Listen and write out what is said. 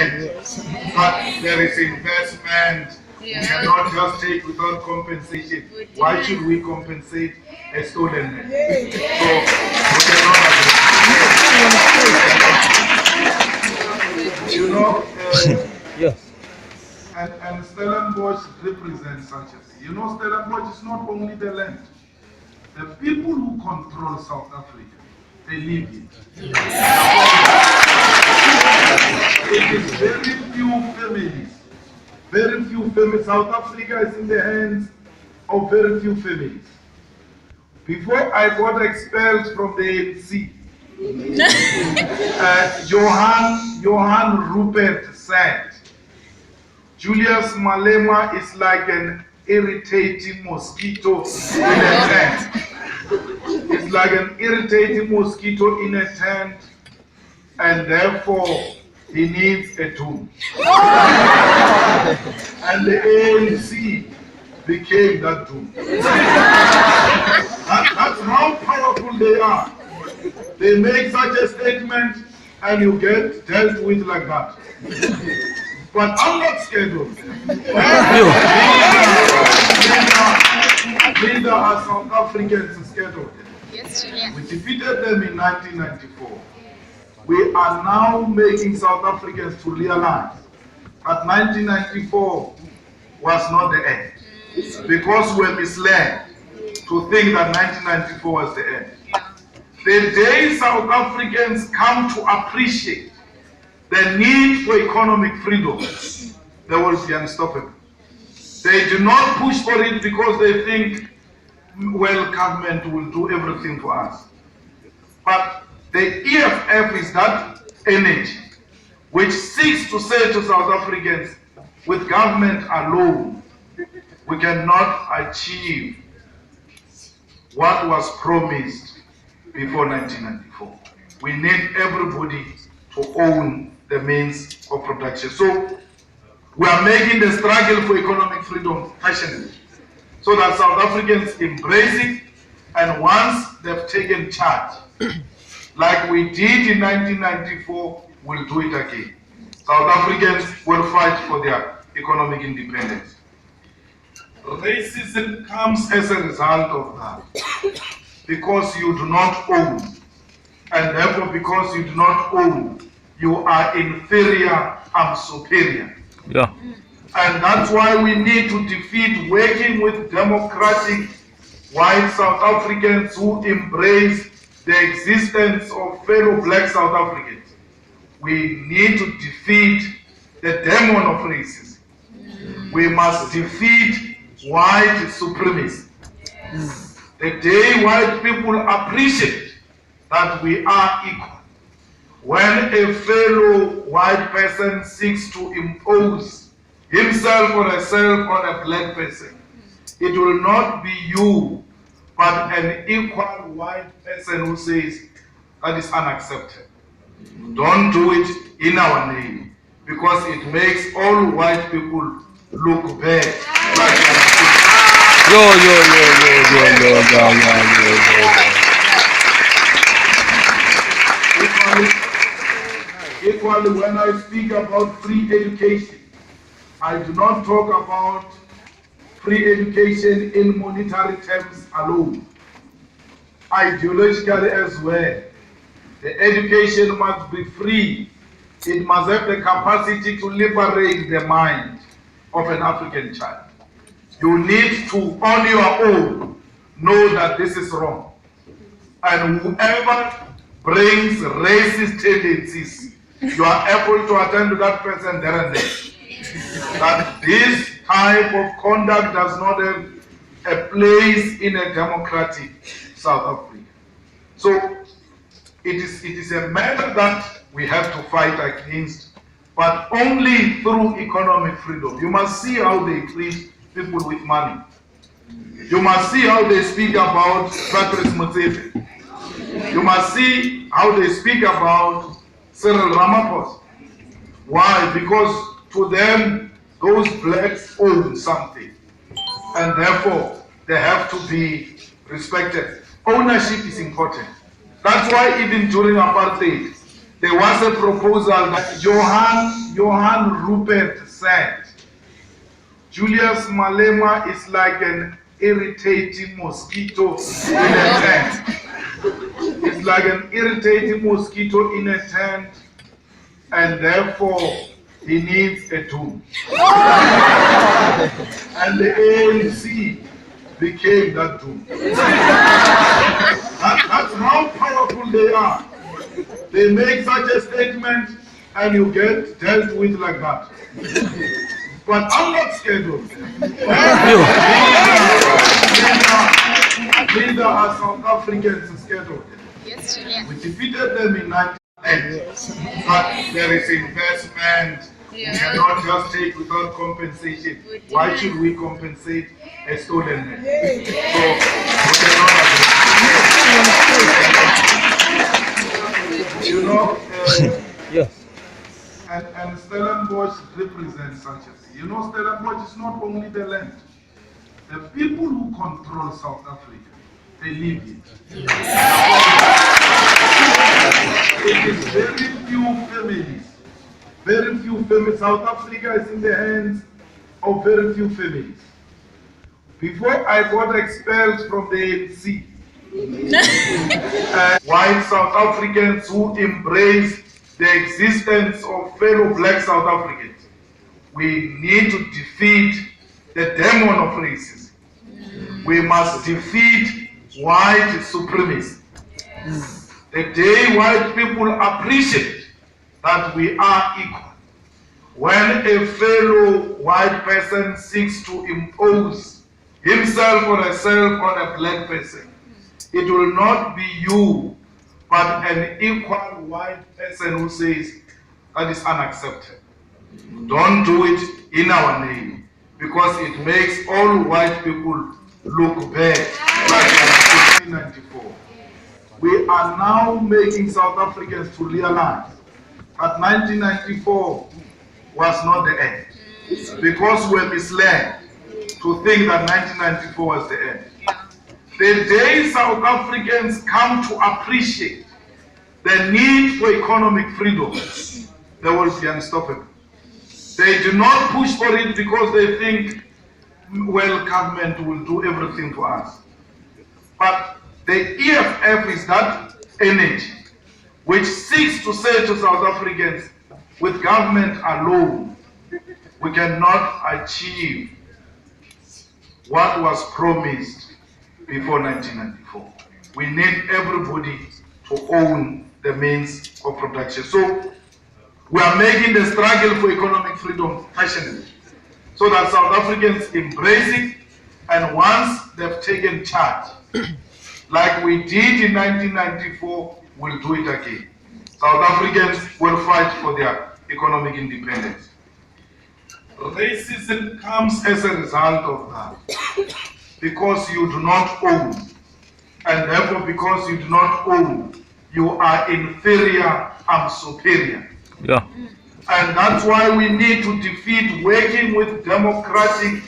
end. But there is investment. You cannot just take without compensation. Why should we compensate a stolen man? So we cannot agree. You know, Yes. and Stellenbosch represents such a thing. You know, Stellenbosch is not only the land. The people who control South Africa, they live it. It is very few families. Very few families. South Africa is in the hands of very few families. Before I got expelled from the ANC, Johan Rupert said, Julius Malema is like an irritating mosquito in a tent. It's like an irritating mosquito in a tent, and therefore he needs a tomb. And the ANC became that tomb. That's how powerful they are. They make such a statement and you get dealt with like that. But I'm not scared of them. Neither are South Africans scared of them. Yes, Julia. We defeated them in 1994. We are now making South Africans to realize that 1994 was not the end. Because we're misled to think that 1994 was the end. The day South Africans come to appreciate the need for economic freedom, they will be unstoppable. They do not push for it because they think, well, government will do everything for us. But the EFF is that energy which seeks to say to South Africans, with government alone, we cannot achieve what was promised before 1994. We need everybody to own the means of production. So we are making the struggle for economic freedom passionate, so that South Africans embrace it, and once they've taken charge, like we did in 1994, we'll do it again. South Africans will fight for their economic independence. Racism comes as a result of that, because you do not own, and therefore because you do not own, you are inferior, I'm superior. Yeah. And that's why we need to defeat working with democratic white South Africans who embrace the existence of fellow black South Africans. We need to defeat the demon of racism. We must defeat white supremacy. The day white people appreciate that we are equal, when a fellow white person seeks to impose himself or herself on a black person, it will not be you, but an equal white person who says that is unacceptable. Don't do it in our name, because it makes all white people look bad. Equally, when I speak about free education, I do not talk about free education in monetary terms alone. Ideologically as well. The education must be free. It must have the capacity to liberate the mind of an African child. You need to, on your own, know that this is wrong. And whoever brings racist tendencies, you are able to attend to that person there and there. That this type of conduct does not have a place in a democratic South Africa. So it is a matter that we have to fight against, but only through economic freedom. You must see how they treat people with money. You must see how they speak about Patrice Motsepe. You must see how they speak about Cyril Ramaphosa. Why? Because to them, those blacks own something, and therefore they have to be respected. Ownership is important. That's why even during apartheid, there was a proposal that Johann Rupert said, Julius Malema is like an irritating mosquito in a tent. It's like an irritating mosquito in a tent, and therefore he needs a tomb. And the ANC became that tomb. That's how powerful they are. They make such a statement and you get dealt with like that. But I'm not scared of them. Neither are South Africans scared of them. Yes, Julia. We defeated them in 1998. But there is investment. We cannot just take without compensation. Why should we compensate a stolen man? So, you know, yes. And Stellenbosch represents such a thing. You know, Stellenbosch is not only the land. The people who control South Africa, they live it. It is very few families. Very few families. South Africa is in the hands of very few families. Before I got expelled from the ANC, white South Africans who embrace the existence of fellow black South Africans, we need to defeat the demon of racism. We must defeat white supremacy. The day white people appreciate that we are equal, when a fellow white person seeks to impose himself or herself on a black person, it will not be you, but an equal white person who says that is unacceptable. Don't do it in our name, because it makes all white people look bad. Like 1994. We are now making South Africans to realize that 1994 was not the end, because we were misled to think that 1994 was the end. The day South Africans come to appreciate the need for economic freedom, they will be unstoppable. They do not push for it because they think, well, government will do everything for us. But the EFF is that energy which seeks to say to South Africans, with government alone, we cannot achieve what was promised before 1994. We need everybody to own the means of production. So we are making the struggle for economic freedom passionate, so that South Africans embrace it, and once they've taken charge, like we did in 1994, we'll do it again. South Africans will fight for their economic independence. Racism comes as a result of that, because you do not own, and therefore because you do not own, you are inferior, I'm superior. Yeah. And that's why we need to defeat working with democratic